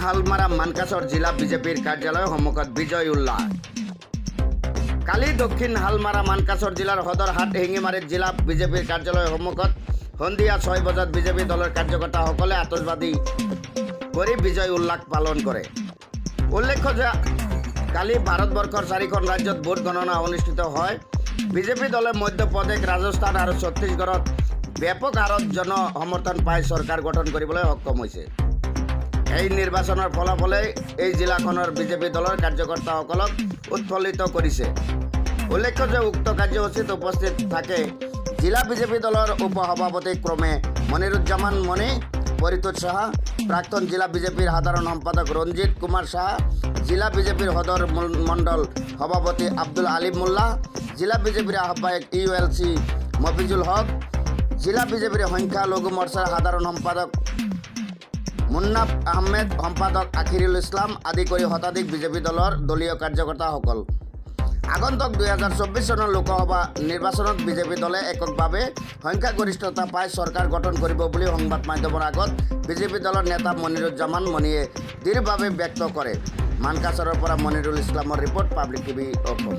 হালমাৰা মানকাছৰ জিলা বিজেপিৰ কাৰ্যালয়ৰ সন্মুখত বিজয় উল্লাস। কালি দক্ষিণ হালমাৰা মানকাছৰ জিলাৰ সদৰহাট শিঙিমাৰীত জিলা বিজেপিৰ কাৰ্যালয়ৰ সন্মুখত সন্ধিয়া 6 বজাত বিজেপি দলৰ কাৰ্যকৰ্তাসকলে আতচবাজি কৰি বিজয় উল্লাস পালন কৰে। উল্লেখ্য যে কালি ভাৰতবৰ্ষৰ 4খন ৰাজ্যত ভোট গণনা অনুষ্ঠিত হয়। বিজেপি দলে মধ্যপ্ৰদেশ, ৰাজস্থান আৰু ছত্তীশগড়ত ব্যাপক হাৰত জন সমৰ্থন পাই চৰকাৰ গঠন কৰিবলৈ সক্ষম হৈছে। এই নিৰ্বাচনৰ ফলাফলে এই জিলাখনৰ বিজেপি দলৰ কাৰ্যকৰ্তাসকলক উৎফুল্লিত কৰিছে। উল্লেখ্য যে উক্ত কাৰ্যসূচীত উপস্থিত থাকে জিলা বিজেপি দলৰ উপসভাপতি ক্ৰমে মনিৰুজ্জামান মণি, পৰিতোষ সাহা, প্ৰাক্তন জিলা বিজেপিৰ সাধাৰণ সম্পাদক ৰঞ্জিত কুমাৰ সাহা, জিলা বিজেপিৰ সদৰ মণ্ডল সভাপতি আব্দুল আলিম মোল্লা, জিলা বিজেপিৰ আহ্বায়ক ULC মফিজুল হক, জিলা বিজেপিৰ সংখ্যালঘু মৰ্চাৰ সাধাৰণ সম্পাদক মুন্নাফ আহমেদ, সম্পাদক আখিৰুল ইছলাম আদি কৰি শতাধিক বিজেপি দলৰ দলীয় কাৰ্যকৰ্তাসকল। আগন্তুক 2024 চনৰ লোকসভা নিৰ্বাচনত বিজেপি দলে এককভাৱে সংখ্যাগৰিষ্ঠতা পাই চৰকাৰ গঠন কৰিব বুলি সংবাদ মাধ্যমৰ আগত বিজেপি দলৰ নেতা মনিৰুজ্জামান মণিয়ে দৃঢ়ভাৱে ব্যক্ত কৰে। মানকাছৰৰ পৰা মনিৰুল ইছলামৰ ৰিপৰ্ট, পাব্লিক টিভি অসম।